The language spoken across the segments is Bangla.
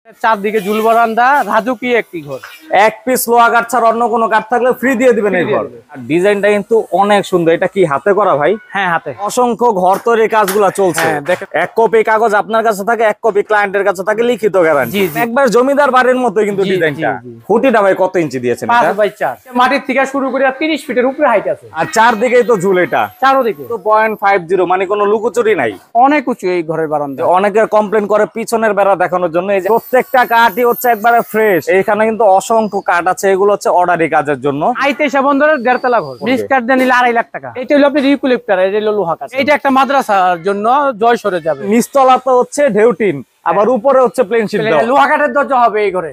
চারদিকে ঝুল বারান্দা, রাজকীয় একটি ঘর। এক পিস লোহা কাঠ ছাড়া অন্য কোনো কাঠ থাকলে ফ্রি দিয়ে দিবেন এই ঘর। আর ডিজাইনটা কিন্তু অনেক সুন্দর। এটা কি হাতে করা ভাই? হ্যাঁ, হাতে। অসংখ্য ঘর তৈরির কাজগুলা চলছে। এক কপি কাগজ আপনার কাছে থাকে, এক কপি ক্লায়েন্টের কাছে থাকে, লিখিত গ্যারান্টি। একবার জমিদার বাড়ির মতো কিন্তু ডিজাইনটা। খুঁটিটা ভাই কত ইঞ্চি দিয়েছেন? 5x4। মাটির থেকে শুরু করে 30 ফিটের উপরে হাইট আছে। আর চারদিকেই তো ঝুল। এটা চারদিকে তো 0.50, মানে কোনো লুকোচুরি নাই। অনেক উঁচু এই ঘরের বারান্দা। অনেকের কমপ্লেন করে পিছনের বেড়া দেখানোর জন্য। এই যে প্রত্যেকটা কাঠই হচ্ছে একবারে ফ্রেশ। এখানে কিন্তু অসংখ্য কাঠ আছে, এগুলো হচ্ছে অর্ডারি কাজের জন্য। আইতেশা বন্দরের 1.5 তলা ঘর, 20 কাঠ দিয়ে নিলে 2.5 লাখ টাকা। এটা হলো আপনি রিকুলেক্টর, এটা হলো লোহা কাঠ। এটা একটা মাদ্রাসার জন্য জয়সরে যাবে। নিচতলা তো হচ্ছে ঢেউটিন, আবার উপরে হচ্ছে প্লেন শীট দেওয়া। লোহা কাঠের দরজা হবে এই ঘরে।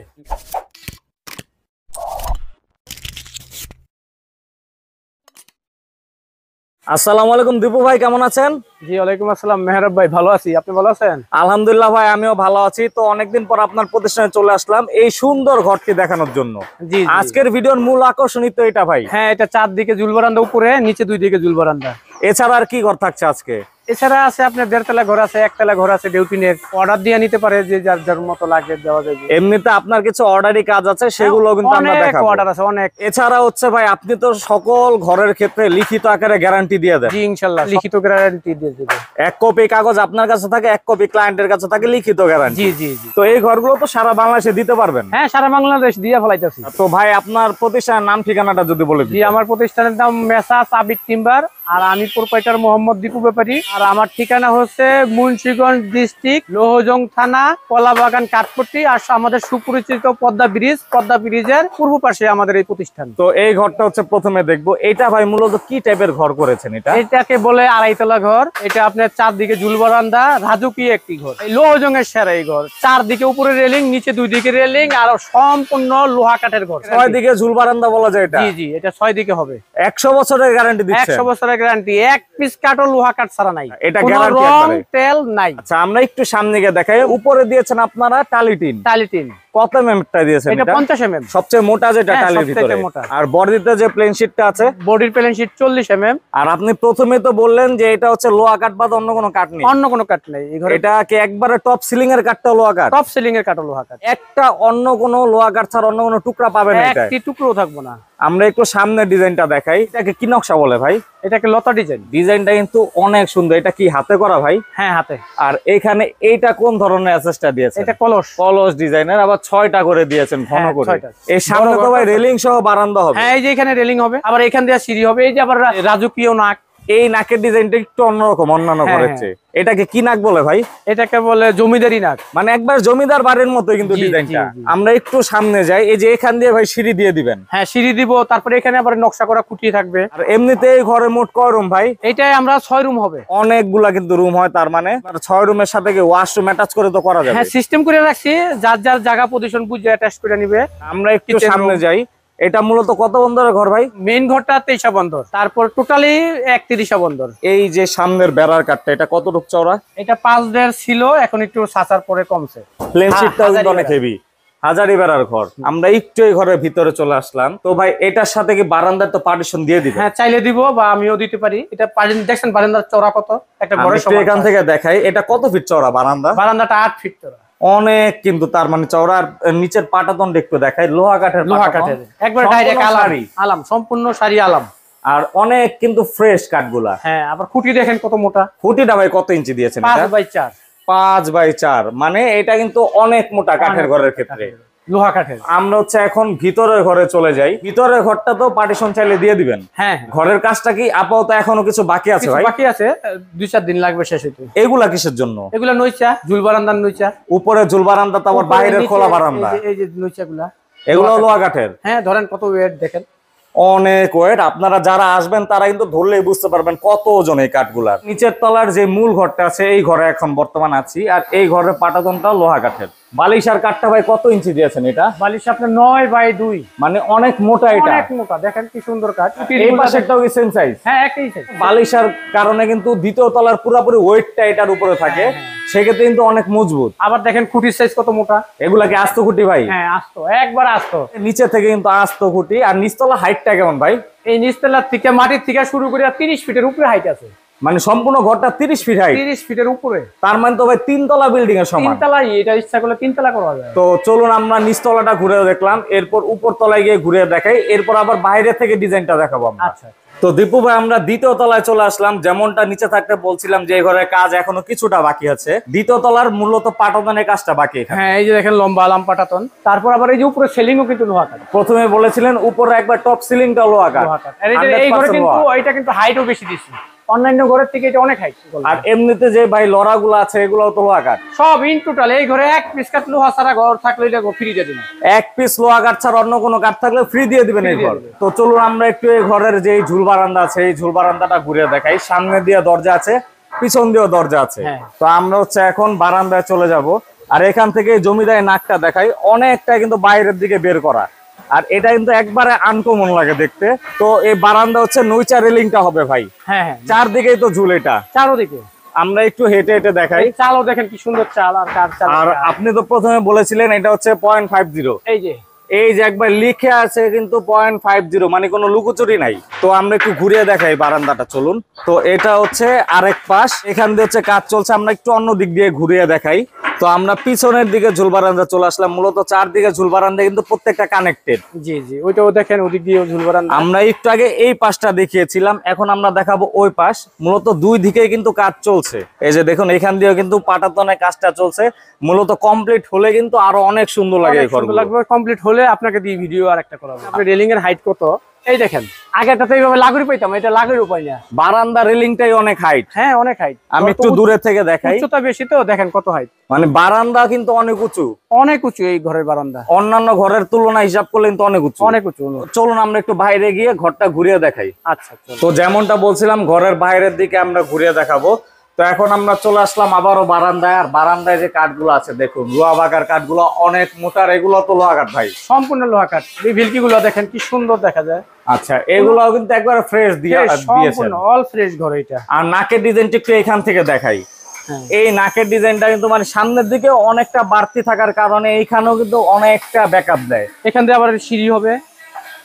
আসসালামু আলাইকুম দীপু ভাই, কেমন আছেন? জি ওয়ালাইকুম আসসালাম মেহরাব ভাই, ভালো আছি। আপনি ভালো আছেন? আলহামদুলিল্লাহ ভাই, আমিও ভালো আছি। তো অনেকদিন পর আপনার প্রতিষ্ঠানে চলে আসলাম এই সুন্দর ঘরটি দেখানোর জন্য। জি, আজকের ভিডিওর মূল আকর্ষণই তো এটা ভাই। হ্যাঁ, এটা চারদিকে ঝুল বারান্দা, উপরে নিচে 2 দিকে ঝুল বারান্দা। এছাড়া আর কি ঘর থাকছে আজকে? এছাড়া আছে আপনার 1.5 তলা ঘর আছে, 1 তলা ঘর আছে ডেউটিনের। অর্ডার দিয়ে নিতে পারে, যে যার যার মতো লাগে দেওয়া যাবে। এমনিতে আপনার কিছু অর্ডারি কাজ আছে, সেগুলো কিন্তু আমরা দেখাবো। অর্ডার আছে অনেক। এছাড়া হচ্ছে ভাই, আপনি তো সকল ঘরের ক্ষেত্রে লিখিত আকারে গ্যারান্টি দিয়ে দেন। জি ইনশাআল্লাহ, লিখিত গ্যারান্টি দিয়ে দেব। এক কপি কাগজ আপনার কাছে থাকে, এক কপি ক্লায়েন্টের কাছে থাকে, লিখিত গ্যারান্টি। জি জি জি। তো এই ঘরগুলো তো সারা বাংলাদেশে দিতে পারবেন? হ্যাঁ, সারা বাংলাদেশ দিয়ে ফেলাইতেছি। তো ভাই আপনার প্রতিষ্ঠানের নাম ঠিকানাটা যদি বলে দিন। জি, আমার প্রতিষ্ঠানের নাম মেসাস আবিদ টিম্বার, আর আমি প্রোপাইটার মোহাম্মদ দীপু ব্যাপারী। আর আমার ঠিকানা হচ্ছে মুন্সিগঞ্জ ডিস্ট্রিক্ট, লোহজং থানা, কলাবাগান, কাঠপট্টি। আর আমাদের সুপরিচিত পদ্মা ব্রিজের পূর্ব পাশে আমাদের এই প্রতিষ্ঠান। তো এই ঘরটা হচ্ছে প্রথমে দেখবো। এটা ভাই মূলত কি টাইপের ঘর করেছেন? এটাকে বলে 2.5 তলা ঘর। এটা আপনার চারদিকে ঝুল বারান্দা, রাজকীয় একটি ঘর। এই লোহজং এর সেরা এই ঘর। চারদিকে উপরে রেলিং, নিচে 2 দিকে রেলিং, আর সম্পূর্ণ লোহা কাঠের ঘর। 6 দিকে ঝুল বারান্দা বলা যায় এটা? জি জি, এটা 6 দিকে হবে। 100 বছরের গ্যারান্টি দিচ্ছেন? 100 বছরের গ্যারান্টি, এক পিস কাঠও লোহা কাঠ ছাড়া নাই। এটা কোনো গ্যারান্টি রং একবারে? তেল নাই। আচ্ছা, আমরা একটু সামনে গিয়ে দেখাই। উপরে দিয়েছেন আপনারা টালিটিন। কত এমএমটা দিয়েছেন? এটা 50 এমএম, সবচেয়ে মোটা যেটা টালির ভিতরে। আর বডিতে যে প্লেন শীটটা আছে, বডির প্লেন শীট 40 এমএম। আর আপনি প্রথমে তো বললেন যে এটা হচ্ছে লোহা কাঠ বাদ অন্য কোনো কাঠ নেই। অন্য কোনো কাঠ নেই এই ঘরে। এটা কি একবারে টপ সিলিং এর কাঠটা লোহা কাঠ? টপ সিলিং এর কাঠ লোহা কাঠ। একটা অন্য কোনো লোহা কাঠ ছাড়া অন্য কোনো টুকরা পাবেন না এটা? একটি টুকরো থাকবো না। আমরা একটু সামনের ডিজাইনটা দেখাই। এটাকে কি নকশা বলে ভাই? এটাকে লতা ডিজাইন। ডিজাইনটা কিন্তু অনেক সুন্দর। এটা কি হাতে করা ভাই? হ্যাঁ, হাতে। আর এখানে এইটা কোন ধরনের অ্যাসেসটা দিয়েছেন? এটা কলস ডিজাইনের, আবার 6টা করে দিয়েছেন ঘন করে। এই সামনে তো ভাই রেলিং সহ বারান্দা হবে? হ্যাঁ, এই যে এখানে রেলিং হবে, আবার এখান দিয়ে সিঁড়ি হবে। এই যে আবার রাজকীয় নাক। এই নাকের ডিজাইনটা একটু অন্যরকম, অন্যান্য করেছে। এটাকে কি নাক বলে ভাই? এটাকে বলে জমিদারি নাক, মানে একবার জমিদার বাড়ির মতো কিন্তু ডিজাইনটা। আমরা একটু সামনে যাই। এই যে এখান দিয়ে ভাই সিঁড়ি দিয়ে দিবেন? হ্যাঁ, সিঁড়ি দিব। তারপরে এখানে আবার নকশা করা খুঁটি থাকবে। আর এমনিতে এই ঘরে মোট কয় রুম ভাই? এটাই আমরা 6 রুম হবে। অনেকগুলা কিন্তু রুম হয়, তার মানে 6 রুমের সাথে কি ওয়াশরুম অ্যাটাচ করে তো করা যাবে? হ্যাঁ, সিস্টেম করে রাখছি, যার যার জায়গা পজিশন বুঝে অ্যাটাচ করে নিবে। আমরা একটু সামনে যাই। এটা মূলত কত বন্দরের ঘর ভাই? মেইন ঘরটা 23 বন্দর, তারপর টোটালি 31 বন্দর। এই যে সামনের বেড়ার কাঠটা, এটা কতটুকু চওড়া? এটা 5.5 ছিল, এখন একটু সাঁচার পরে কমছে। প্লেন শীটটা কিন্তু অনেক হেভি। হাজারি বেড়ার ঘর। আমরা একটু এই ঘরের ভিতরে চলে আসলাম। তো ভাই এটার সাথে কি বারান্দার তো পার্টিশন দিয়ে দিবেন? হ্যাঁ, চাইলে দিব, বা আমিও দিতে পারি। এটা দেখছেন বারান্দার চওড়া কত? একটা ঘরের সমান। এখান থেকে দেখাই, এটা কত ফিট চওড়া বারান্দা? বারান্দাটা 8 ফিট চওড়া। অনেক কিন্তু, তার মানে চওড়া। নিচের পাটাতন একটু দেখাই, লোহা কাঠের। একবার ডাইরেক্ট আলাম, সম্পূর্ণ সারি আলাম। আর অনেক কিন্তু ফ্রেশ কাঠগুলা। হ্যাঁ, আবার খুঁটি দেখেন কত মোটা। খুঁটিটা ভাই কত ইঞ্চি দিয়েছেন? 5x4। 5x4, মানে এটা কিন্তু অনেক মোটা কাঠের ঘরের ক্ষেত্রে, লোহা কাঠের। আমরা হচ্ছে এখন ভিতরের ঘরে চলে যাই। ভিতরের ঘরটা তো পার্টিশন চাইলে দিয়ে দিবেন? হ্যাঁ। ঘরের কাজটা কি আপাতত এখনো কিছু বাকি আছে ভাই? বাকি আছে, 2-4 দিন লাগবে শেষ হইতে। এগুলা কিসের জন্য? এগুলা নইচা, ঝুল বারান্দার নইচা। উপরে ঝুল বারান্দা, তো আবার বাইরের খোলা বারান্দা। এই যে নইচাগুলা, এগুলো লোহা কাঠের। হ্যাঁ, ধরেন কত ওয়েট দেখেন। অনেক ওয়েট। আপনারা যারা আসবেন তারা কিন্তু ধরলেই বুঝতে পারবেন কত ওজন এই কাঠগুলার। নিচের তলার যে মূল ঘরটা আছে, এই ঘরে এখন বর্তমান আছি। আর এই ঘরের পাটাতনটা লোহা কাঠের। বালিশার কাঠটা ভাই কত ইঞ্চি দিয়েছেন? এটা বালিশ আপনার 9x2, মানে অনেক মোটা। এটা অনেক মোটা, দেখেন কি সুন্দর কাঠ। এই পাশেরটাও কি সেম সাইজ? হ্যাঁ, একই সাইজ। বালিশার কারণে কিন্তু দ্বিতীয় তলার পুরোপুরি ওয়েটটা এটার উপরে থাকে, সেক্ষেত্রে কিন্তু অনেক মজবুত। আবার দেখেন খুঁটির সাইজ কত মোটা। এগুলা কি আস্ত খুঁটি ভাই? হ্যাঁ, আস্ত, একবার আস্ত। নিচে থেকে কিন্তু আস্ত খুঁটি। আর নিচতলা হাইটটা কেমন ভাই? এই নিচতলার থেকে মাটির থেকে শুরু করে 30 ফিটের উপরে হাইট আছে। মানে সম্পূর্ণ ঘরটা 30 ফিট হাইট, 30 ফিটের উপরে। তার মানে তো ভাই 3 তলা বিল্ডিং এর সমান। 3 তলাই, এটা ইচ্ছা করলে 3 তলা করা যায়। তো চলুন আমরা নিচতলাটা ঘুরে দেখলাম, এরপর উপর তলায় গিয়ে ঘুরে দেখাই, এরপর আবার বাইরে থেকে ডিজাইনটা দেখাবো আমরা। আচ্ছা। তো দীপু ভাই আমরা দ্বিতীয় তলায় চলে আসলাম, যেমনটা নিচে থাকতে বলছিলাম যে এই ঘরের কাজ এখনো কিছুটা বাকি আছে। দ্বিতীয় তলার মূলত পাটাতনের কাজটা বাকি এখানে। হ্যাঁ, এই যে দেখেন লম্বা আলাম পাটাতন, তারপর আবার এই যে উপরে সিলিংও কিন্তু লোহা কাঠ। প্রথমে বলেছিলেন উপরে একবার টপ সিলিংটা লোহা কাঠ, আর এই ঘরে কিন্তু এটা কিন্তু হাইটও বেশি দিছি, অন্যান্য ঘরের থেকে এটা অনেক হাইট। আর এমনিতে যে ভাই লড়াগুলো আছে এগুলোও তো লোহা কাঠ সব ইন টোটাল। এই ঘরে এক পিস কাঠ লোহা ছাড়া ঘর থাকলে এটা ফ্রি দিয়ে দিন। এক পিস লোহা কাঠ ছাড়া অন্য কোনো কাঠ থাকলে ফ্রি দিয়ে দিবেন এই ঘর। তো চলুন আমরা একটু এই ঘরের যে ঝুল বারান্দা আছে এই ঝুল বারান্দাটা ঘুরে দেখাই। সামনে দিয়ে দরজা আছে, পিছন দিয়েও দরজা আছে। তো আমরা হচ্ছে এখন বারান্দায় চলে যাব, আর এখান থেকে জমিদারি নাকটা দেখাই, অনেকটা কিন্তু বাইরের দিকে বের করা, আর এটা কিন্তু একবারে আনকমন লাগে দেখতে। তো এই বারান্দা হচ্ছে নইচা রেলিংটা হবে ভাই। হ্যাঁ, চারদিকেই তো ঝুল, এটা চারদিকে। আমরা একটু হেঁটে হেঁটে দেখাই। চালও দেখেন কি সুন্দর চাল, আর কার চাল। আর আপনি তো প্রথমে বলেছিলেন এটা হচ্ছে 0.50, এই যে একবার লিখে আছে কিন্তু 0.50, মানে কোনো লুকোচুরি নাই। তো আমরা একটু ঘুরিয়ে দেখাই বারান্দাটা, চলুন। তো এটা হচ্ছে আরেক পাশ, এখান দিয়ে হচ্ছে কাজ চলছে, আমরা একটু অন্য দিক দিয়ে ঘুরিয়ে দেখাই। তো আমরা পিছনের দিকে ঝুল বারান্দা চলে আসলাম। মূলত চারদিকে ঝুল বারান্দা কিন্তু প্রত্যেকটা কানেক্টেড। জি জি, ওইটাও দেখেন, ওদিক দিয়ে ঝুল বারান্দা। আমরা একটু আগে এই পাশটা দেখিয়েছিলাম, এখন আমরা দেখাবো ওই পাশ। মূলত দুই দিকে কিন্তু কাজ চলছে, এই যে দেখুন এখান দিয়েও কিন্তু পাটাতনের কাজটা চলছে। মূলত কমপ্লিট হলে কিন্তু আরো অনেক সুন্দর লাগে এই ঘরগুলো। লাগবে কমপ্লিট হলে আপনাকে দিয়ে ভিডিও আর একটা করাবো। আপনি রেলিং এর হাইট কত এই দেখেন, আগেটা তো এইভাবে লাগুরি পাইতাম, এটা লাগুরি উপায় না। বারান্দা রেলিংটাই অনেক হাইট। হ্যাঁ, অনেক হাইট। আমি একটু দূরে থেকে দেখাই, উচ্চতা বেশি তো, দেখেন কত হাইট। মানে বারান্দা কিন্তু অনেক উঁচু, অনেক উঁচু এই ঘরের বারান্দা, অন্যান্য ঘরের তুলনা হিসাব করলে কিন্তু অনেক উঁচু, অনেক উঁচু। চলুন আমরা একটু বাইরে গিয়ে ঘরটা ঘুরিয়ে দেখাই। আচ্ছা, তো যেমনটা বলছিলাম ঘরের বাইরের দিকে আমরা ঘুরিয়ে দেখাবো। তো এখন আমরা চলে আসলাম আবারও বারান্দায়, আর বারান্দায় যে কাঠগুলো আছে দেখুন, লোহা বাগার কাঠগুলো অনেক মোটার, এগুলো তো লোহা কাঠ ভাই, সম্পূর্ণ লোহা কাঠ। এই ভিলকি গুলো দেখেন কি সুন্দর দেখা যায়। আচ্ছা, এগুলো কিন্তু একবার ফ্রেশ দিয়েছেন, সম্পূর্ণ অল ফ্রেশ ঘর এটা। আর নাকের ডিজাইনটা একটু এখান থেকে দেখাই। এই নাকের ডিজাইনটা কিন্তু মানে সামনের দিকে অনেকটা বাড়তি থাকার কারণে এইখানেও কিন্তু অনেকটা ব্যাকআপ দেয়। এখান দিয়ে আবার সিঁড়ি হবে,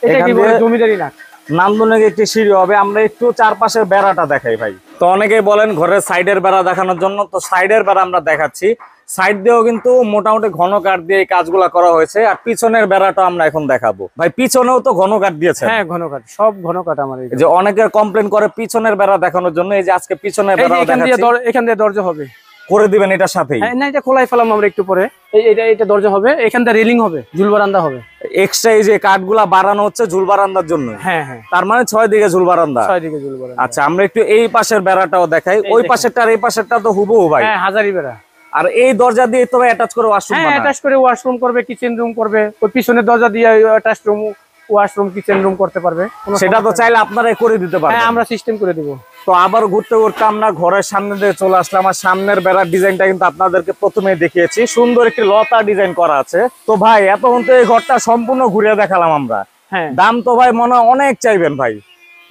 এটা কি বলে জমিদারি নাক, নান্দনিক একটি সিঁড়ি হবে। আমরা একটু চারপাশের বেড়াটা দেখাই ভাই। তো অনেকেই বলেন ঘরের সাইডের বেড়া দেখানোর জন্য, তো সাইডের বেড়া আমরা দেখাচ্ছি। সাইড দিয়েও কিন্তু মোটামুটি ঘন কাঠ দিয়ে এই কাজগুলা করা হয়েছে। আর পিছনের বেড়াটা আমরা এখন দেখাবো ভাই, পিছনেও তো ঘন কাঠ দিয়েছে। হ্যাঁ, ঘন কাঠ, সব ঘন কাঠ। আমার এই যে অনেকের কমপ্লেন করে পিছনের বেড়া দেখানোর জন্য, এই যে আজকে পিছনের বেড়া এখান দিয়ে দরজা হবে, করে দিবেন এটার সাথেই। না, এটা খোলাই ফেলাম আমরা একটু পরে। এটা দরজা হবে, এখান দিয়ে রেলিং হবে, ঝুল বারান্দা হবে। এক্সট্রা এই যে কাঠগুলা বাড়ানো হচ্ছে ঝুল বারান্দার জন্য। হ্যাঁ হ্যাঁ, তার মানে 6 দিকে ঝুল বারান্দা। 6 দিকে ঝুল বারান্দা। আচ্ছা, আমরা একটু এই পাশের বেড়াটাও দেখাই। ওই পাশেরটা আর এই পাশেরটা তো হুবহু ভাই। হ্যাঁ, হাজারি বেড়া। আর এই দরজা দিয়ে তবে অ্যাটাচ করে ওয়াশরুম হ্যাঁ, অ্যাটাচ করে ওয়াশরুম করবে, কিচেন রুম করবে। ওই পিছনের দরজা দিয়ে attach room, washroom, kitchen room করতে পারবে। সেটা তো চাইলে আপনারাই করে দিতে পারবেন। হ্যাঁ, আমরা সিস্টেম করে দেব। তো আবার ঘুরতে ঘুরতে আমরা ঘরের সামনে দিয়ে চলে আসলাম। আর সামনের বেড়ার ডিজাইনটা কিন্তু আপনাদেরকে প্রথমেই দেখিয়েছি, সুন্দর একটি লতা ডিজাইন করা আছে। তো ভাই এতক্ষণ তো এই ঘরটা সম্পূর্ণ ঘুরে দেখালাম আমরা। হ্যাঁ, দাম তো ভাই মনে হয় অনেক চাইবেন ভাই।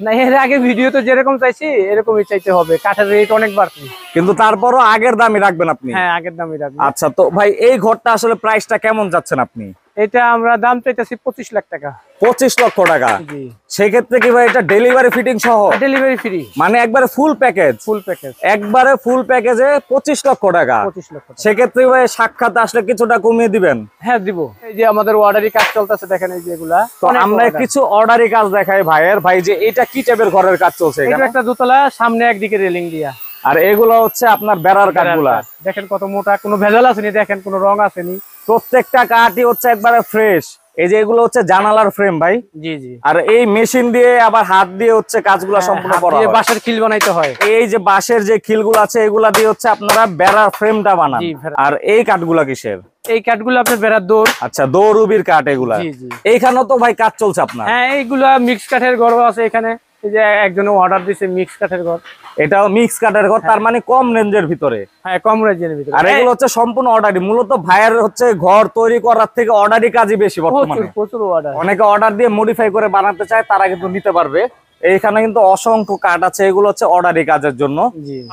না, এর আগে ভিডিও তো যেরকম চাইছি এরকমই চাইতে হবে, কাঠের রেট অনেক বাড়তি, কিন্তু তারপরও আগের দামই রাখবেন আপনি। হ্যাঁ, আগের দামই রাখবেন। আচ্ছা, তো ভাই এই ঘরটা আসলে প্রাইসটা কেমন যাচ্ছেন আপনি? এটা আমরা দাম চাইতেছি 25 লাখ টাকা। 25 লক্ষ টাকা? জি। সেক্ষেত্রে কি ভাই এটা ডেলিভারি ফিটিং সহ? ডেলিভারি ফ্রি, মানে একবারে ফুল প্যাকেজ? ফুল প্যাকেজ, একবারে ফুল প্যাকেজে 25 লক্ষ টাকা। 25 লক্ষ টাকা। সেক্ষেত্রে ভাই সাক্ষাৎ আসলে কিছুটা কমিয়ে দিবেন? হ্যাঁ, দিব। এই যে আমাদের অর্ডারি কাজ চলতেছে, দেখেন এই যে এগুলা। তো আমরা কিছু অর্ডারি কাজ দেখাই ভাইয়ের। ভাই যে এটা কি টাইপের ঘরের কাজ চলছে? এটা একটা দোতলা, সামনে একদিকে রেলিং দিয়া। আর এগুলো হচ্ছে আপনার বেড়ার কাঠগুলা। দেখেন কত মোটা, কোনো ভেজাল আসেনি, দেখেন কোনো রং আসেনি। প্রত্যেকটা কাঠই হচ্ছে একবারে ফ্রেশ। এই যে এগুলো হচ্ছে জানালার ফ্রেম ভাই। জি জি। আর এই মেশিন দিয়ে আবার হাত দিয়ে হচ্ছে কাজগুলা সম্পূর্ণ করা হয়। বাঁশের খিল বানাইতে হয়। এই যে বাঁশের যে খিলগুলো আছে এগুলা দিয়ে হচ্ছে আপনারা বেড়ার ফ্রেমটা বানান। আর এই কাঠগুলা কিসের? এই কাঠগুলো আপনার বেড়ার দৌড়। আচ্ছা, দৌড়ুবির কাঠ এগুলা। জি জি। এইখানেও তো ভাই কাজ চলছে আপনার? হ্যাঁ, এইগুলা মিক্স কাঠের ঘর আছে এখানে। এই যে একজনে অর্ডার দিয়েছে মিক্স কাঠের ঘর। এটাও মিক্স কাঠের ঘর, তার মানে কম রেঞ্জের ভিতরে। হ্যাঁ, কম রেঞ্জের ভিতরে। আর এগুলো হচ্ছে সম্পূর্ণ অর্ডারি। মূলত ভাইয়ের হচ্ছে ঘর তৈরি করার থেকে অর্ডারি কাজই বেশি বর্তমানে। প্রচুর অর্ডার। অনেকে অর্ডার দিয়ে মডিফাই করে বানাতে চায়, তারা কিন্তু নিতে পারবে। এইখানে কিন্তু অসংখ্য কাঠ আছে, এগুলো হচ্ছে অর্ডারি কাজের জন্য।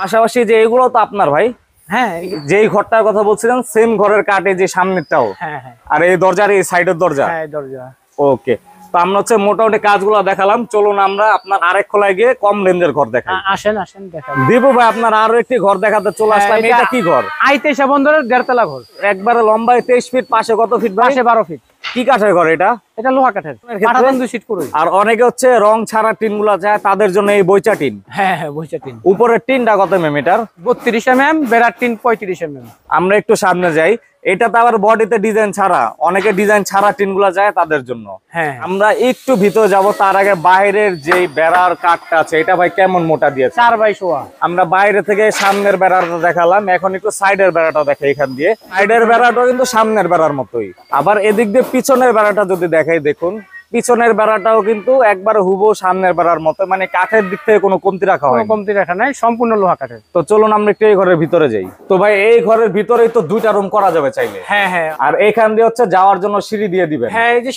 পাশাপাশি যে এগুলো তো আপনার ভাই। হ্যাঁ, যেই ঘরটার কথা বলছিলেন সেম ঘরের কাঠ, এই যে সামনেরটাও। হ্যাঁ হ্যাঁ। আর এই দরজার এই সাইডের দরজা। হ্যাঁ, দরজা। ওকে। তো আমরা হচ্ছে মোটামুটি কাজগুলো দেখালাম, চলুন আমরা আপনার আরেক খোলায় গিয়ে কম রেঞ্জের ঘর দেখাই। আসেন আসেন দেখাবো। দীপু ভাই আপনার আরো একটি ঘর দেখাতে চলে আসলাম, এটা কি ঘর? আইতেশা বন্দরের 1.5 তলা ঘর, একবারে লম্বায় 23 ফিট, পাশে কত ফিট ভাই? পাশে 12 ফিট। কি কাঠের ঘর এটা? এটা লোহা কাঠের, পাটাতন 2 সিট করে। আর অনেকে হচ্ছে রং ছাড়া টিন গুলা চায়, তাদের জন্য এই বইচা টিন। হ্যাঁ হ্যাঁ, বইচা টিন। উপরের টিনটা কত মিটার? 32 mm, বেড়ার টিন 35 mm। আমরা একটু সামনে যাই, এটাতে আবার বডিতে ডিজাইন ছাড়া, অনেকে ডিজাইন ছাড়া টিন গুলা যায় তাদের জন্য। হ্যাঁ, আমরা একটু ভিতরে যাব, তার আগে বাইরের যে বেড়ার কাঠটা আছে এটা ভাই কেমন মোটা দিয়েছে? 4x1। আমরা বাইরে থেকে সামনের বেড়াটা দেখালাম, এখন একটু সাইডের বেড়াটা দেখাই। এখান দিয়ে সাইডের বেড়াটাও কিন্তু সামনের বেড়ার মতোই। আবার এদিক দিয়ে পিছনের বেড়াটা যদি দেখাই, দেখুন পিছনের বেড়াটাও কিন্তু একবারে হুবহু সামনের বেড়ার মতো, মানে কাঠের দিক থেকে কোনো কমতি রাখা হয়, কমতি রাখা নাই, সম্পূর্ণ লোহা কাঠের। তো চলুন আমরা একটু এই ঘরের ভিতরে যাই। তো ভাই এই ঘরের ভিতরেই তো 2টা রুম করা যাবে চাইলে। হ্যাঁ হ্যাঁ, আর এখান দিয়ে হচ্ছে যাওয়ার জন্য সিঁড়ি দিয়ে দিবেন। হ্যাঁ এই যে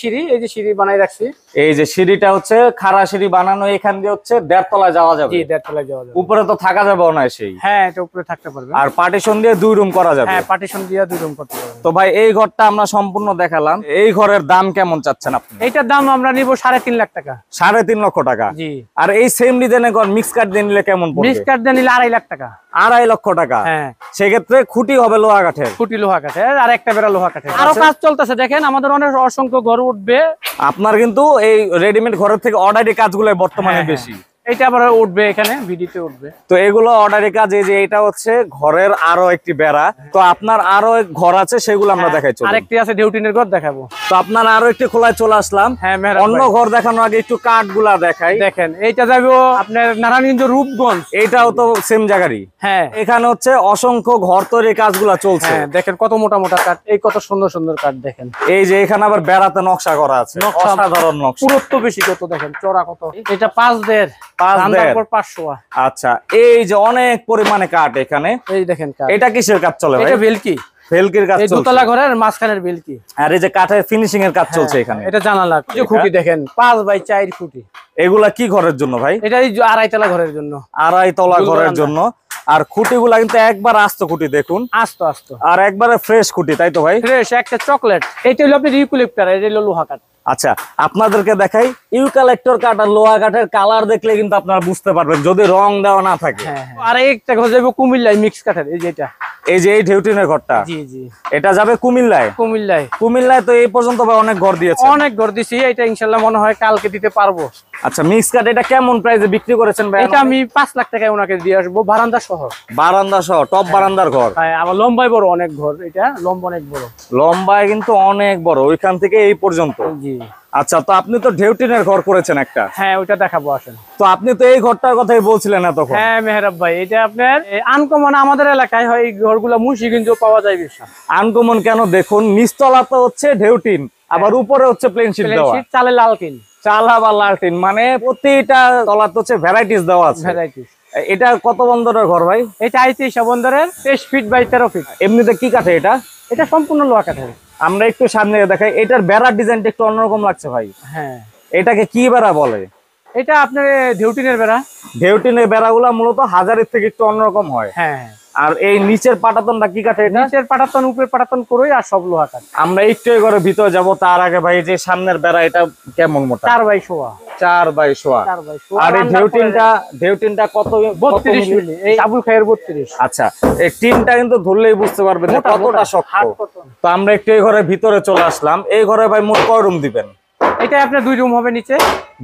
সিঁড়ি বানাই রাখছি। এই যে সিঁড়িটা হচ্ছে খাড়া সিঁড়ি বানানো, এখান দিয়ে হচ্ছে 1.5 তলায় যাওয়া যাবে। জি, 1.5 তলায় যাওয়া যাবে। উপরে তো থাকা যাবে না সেই। হ্যাঁ, এটা উপরে থাকতে পারবে। আর পার্টিশন দিয়ে 2 রুম করা যাবে। হ্যাঁ, পার্টিশন দিয়ে 2 রুম করতে পারবে। তো ভাই এই ঘরটা আমরা সম্পূর্ণ দেখালাম, এই ঘরের দাম কেমন চাচ্ছেন আপনি? এইটার দাম আমরা নিব 3.5 লাখ টাকা। 3.5 লক্ষ টাকা? জি। আর এই সেম ডিজাইনের ঘর মিক্স কাঠ দিয়ে নিলে কেমন পড়বে? মিক্স কাঠ দিয়ে নিলে 2.5 লাখ টাকা। 2.5 লক্ষ টাকা? হ্যাঁ। সেক্ষেত্রে খুঁটি হবে লোহা কাঠের? খুঁটি লোহা কাঠের, আর একটা বেড়া লোহা কাঠের। আরো কাজ চলতেছে, দেখেন আমাদের অনেক অসংখ্য ঘর উঠবে। আপনার কিন্তু এই রেডিমেড ঘরের থেকে অর্ডারি কাজগুলো বর্তমানে বেশি। এটা আবার উঠবে, এখানে ভিডিওতে উঠবে। তো এগুলো অর্ডারি কাজ। এই যে এটা হচ্ছে ঘরের আরো একটি বেড়া, তো আপনার আরো এক ঘর আছে, সেগুলো আমরা দেখাই। চলুন। আরেকটি আছে ঢেউটিনের ঘর, দেখাবো। তো আপনার আরো একটি খোলায় চলে আসলাম। হ্যাঁ, মেহরাব অন্য ভাই। ঘর দেখানোর আগে একটু কাঠ গুলা দেখাই। দেখেন এইটা যাবো আপনার নারায়ণগঞ্জ রূপগঞ্জ। এটাও তো সেম জায়গারই। হ্যাঁ, এখানে হচ্ছে অসংখ্য ঘর তৈরির কাজগুলা চলছে। হ্যাঁ দেখেন কত মোটা মোটা কাঠ, এই কত সুন্দর সুন্দর কাঠ দেখেন। এই যে এখানে আবার বেড়াতে নকশা করা আছে, নকশা। অসাধারণ নকশা। পুরুত্ব বেশি, কত দেখেন, চড়া কত। এটা 5.5, 5.5। আচ্ছা, এই যে অনেক পরিমাণে কাঠ এখানে। এই দেখেন কাঠ। এটা কিসের কাজ চলে ভাই? এটা ভেলকি। ভেলকির কাজ এই চলছে। দোতলা ঘরের মাঝখানের ভেলকি। আর এই যে কাঠের ফিনিশিং এর কাজ চলছে এখানে। এটা জানালা। এই খুঁটি দেখেন 5x4 খুঁটি। এগুলা কি ঘরের জন্য ভাই? এটা এই 2.5 তলা ঘরের জন্য। 2.5 তলা ঘরের জন্য। আর খুঁটিগুলা কিন্তু একবার আস্ত খুঁটি, দেখুন আস্ত আস্ত, আর একবারে ফ্রেশ খুঁটি, তাই তো ভাই? ফ্রেশ, একটা চকলেট। এইটা হলো আপনার ইউক্যালিপ্টাস, এটা হলো লোহা কাঠ। আচ্ছা, আপনাদেরকে দেখাই ইউক্যালিপ্টাস কাঠ আর লোহা কাঠের কালার দেখলে কিন্তু আপনারা বুঝতে পারবেন, যদি রং দেওয়া না থাকে। হ্যাঁ, আর একটা ঘর যাবে কুমিল্লায় মিক্স কাঠের, এই যেটা। এই যে এই ঢেউটিনের ঘরটা, জি জি, এটা যাবে কুমিল্লায়। কুমিল্লায়। কুমিল্লায় তো এই পর্যন্ত ভাই অনেক ঘর দিয়েছে। অনেক ঘর দিছি, এটা ইনশাআল্লাহ মনে হয় কালকে দিতে পারবো। আচ্ছা, মিক্স কাঠ এটা কেমন প্রাইসে বিক্রি করেছেন ভাই? এটা আমি 5 লাখ টাকায় ওনাকে দিয়ে আসবো, বারান্দা সহ। বারান্দা সহ, টপ বারান্দার ঘর। হ্যাঁ, আবার লম্বায় বড় অনেক ঘর, এটা লম্বা অনেক বড়। লম্বায় কিন্তু অনেক বড়, ওইখান থেকে এই পর্যন্ত। জি। আচ্ছা, তো আপনি তো ঢেউটিনের ঘর করেছেন একটা। হ্যাঁ, ওইটা দেখাবো, আসেন। তো আপনি তো এই ঘরটার কথাই বলছিলেন এতক্ষণ। হ্যাঁ মেহরাব ভাই, এটা আপনার আনকমন, আমাদের এলাকায় হয় এই ঘরগুলা, মুন্সিগঞ্জেও পাওয়া যায় বেশি। আনকমন কেন? দেখুন নিচতলা তো হচ্ছে ঢেউটিন, আবার উপরে হচ্ছে প্লেন শীট দেওয়া, চালে লাল কিন, চালা বা লালটিন, মানে প্রতিটা তলাতে হচ্ছে ভ্যারাইটিস দেওয়া আছে। ভ্যারাইটিস। এটা কত বন্দরের ঘর ভাই? এটা আইতেশা বন্দরের 23 ফিট বাই 13 ফিট। এমনিতে কি কাঠে এটা? এটা সম্পূর্ণ লোহা কাঠের। আমরা একটু সামনে দেখাই, এটার বেড়ার ডিজাইনটা একটু অন্যরকম লাগছে ভাই। হ্যাঁ, এটাকে কি বেড়া বলে? এটা আপনার ঢেউটিনের বেড়া। ঢেউটিনের বেড়াগুলা মূলত হাজারের থেকে একটু অন্যরকম হয়। হ্যাঁ, আর এই নিচের পাটাতনটা কি কাঠে এটা? নিচের পাটাতন, উপরের পাটাতন করই, আর সব লোহা কাঠ। আমরা একটু ঘরে ভিতরে যাব, তার আগে ভাই যে সামনের বেড়া এটা কেমন মোটা? 4x1। 4x1। আর এই ঢেউটিনটা কত? 32 মিলি। এই আবুল খায়ের 32। আচ্ছা, এই টিনটা কিন্তু ধরলেই বুঝতে পারবেন যে কতটা শক্ত। তো আমরা একটু এই ঘরের ভিতরে চলে আসলাম। এই ঘরে ভাই মোট কয় রুম দিবেন? এটা আপনার 2 রুম হবে নিচে।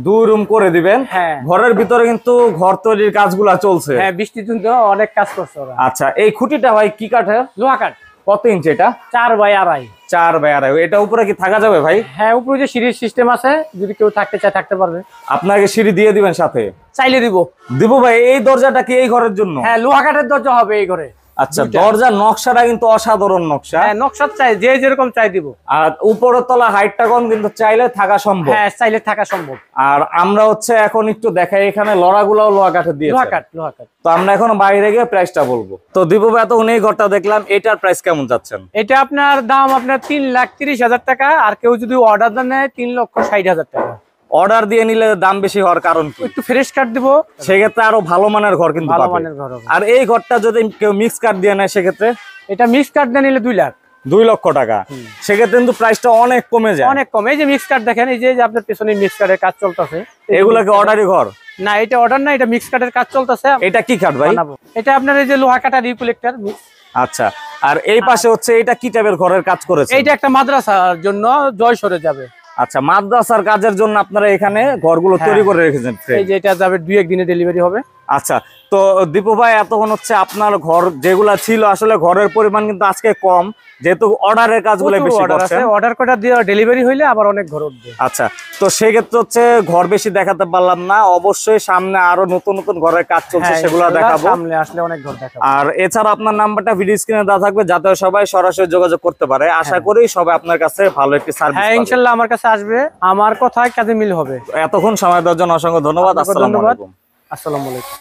2 রুম করে দিবেন। হ্যাঁ। ঘরের ভিতরে কিন্তু ঘর তৈরির কাজগুলা চলছে। হ্যাঁ, বৃষ্টির জন্য অনেক কাজ করছে ওরা। আচ্ছা, এই খুঁটিটা ভাই কি কাঠের? লোহা কাঠ। কত ইঞ্চি এটা? 4x2। 4x2। এটা উপরে কি থাকা যাবে ভাই? হ্যাঁ, উপরে যে সিঁড়ির সিস্টেম আছে, যদি কেউ থাকতে চায় থাকতে পারবে। আপনাকে সিঁড়ি দিয়ে দিবেন সাথে? চাইলে দিব। দিব ভাই। এই দরজাটা কি এই ঘরের জন্য? হ্যাঁ, লোহা কাঠের দরজা হবে এই ঘরে। আচ্ছা, দরজার নকশাটা কিন্তু অসাধারণ নকশা। হ্যাঁ, নকশা চাই, যে যেরকম চাই দিব। আর উপরের তলা হাইটটা কম, কিন্তু চাইলে থাকা সম্ভব। হ্যাঁ, চাইলে থাকা সম্ভব। আর আমরা হচ্ছে এখন একটু দেখাই, এখানে লড়াগুলাও লোহা কাঠের দিয়ে। লোহা কাঠ, লোহা কাঠ। তো আমরা এখন বাইরে গিয়ে প্রাইসটা বলবো। তো দীপু ভাই, এতক্ষণ এই ঘরটা দেখলাম, এটার প্রাইস কেমন যাচ্ছেন? এটা আপনার দাম আপনার 3,30,000 টাকা। আর কেউ যদি অর্ডার নেয় 3,60,000 টাকা। অর্ডার দিয়ে নিলে দাম বেশি হওয়ার কারণ কি? একটু ফ্রেশ কাঠ দিব, সেক্ষেত্রে আরো ভালো মানের ঘর কিন্তু ভালো পাবে। মানের ঘর হবে। আর এই ঘরটা যদি কেউ মিক্স কাঠ দিয়ে নেয় সেক্ষেত্রে? এটা মিক্স কাঠ দিয়ে নিলে 2 লাখ। 2 লক্ষ টাকা। সেক্ষেত্রে কিন্তু প্রাইসটা অনেক কমে যায়। অনেক কম। এই যে মিক্স কাট দেখেন, এই যে আপনার পেছনে মিক্স কাটের কাজ চলতেছে। এগুলা কি অর্ডারি ঘর? না, এটা অর্ডার না, এটা মিক্স কাটের কাজ চলতেছে। এটা কি কাঠ ভাই? এটা আপনার এই যে লোহা কাটা রিকুলেক্টর মিক্স। আচ্ছা, আর এই পাশে হচ্ছে এটা কি টাইপের ঘরের কাজ করেছে? এইটা একটা মাদ্রাসার জন্য জয়সরে যাবে। আচ্ছা, মাদ্রাসার কাজের জন্য আপনারা এখানে ঘরগুলো তৈরি করে রেখেছেন। এই যে এটা যাবে 2-1 দিনে ডেলিভারি হবে। আচ্ছা, তো দীপু ভাই এতক্ষণ হচ্ছে আপনার ঘর যেগুলা ছিল, আসলে ঘরের পরিমাণ কিন্তু আজকে কম, যেহেতু অর্ডারের কাজগুলো বেশি করছেন। অর্ডার করে দিয়ে ডেলিভারি হইলে আবার অনেক ঘর উঠবে। আচ্ছা, তো সেই ক্ষেত্রে হচ্ছে ঘর বেশি দেখাতে পারলাম না, অবশ্যই সামনে আরো নতুন নতুন ঘরের কাজ চলছে, সেগুলো দেখাবো। সামনে আসলে অনেক ঘর দেখাবো। আর এছাড়া আপনার নাম্বারটা ভিডিও স্ক্রিনে দেওয়া থাকবে, যাতে সবাই সরাসরি যোগাযোগ করতে পারে। আশা করি সবাই আপনার কাছে ভালো একটি সার্ভিস হ্যাঁ, পাবে। ইনশাআল্লাহ আমার কাছে আসবে, আমার কথায় কাজে মিল হবে। এতক্ষণ সময় দেওয়ার জন্য অসংখ্য ধন্যবাদ। আসসালামু আলাইকুম। আসসালামু আলাইকুম।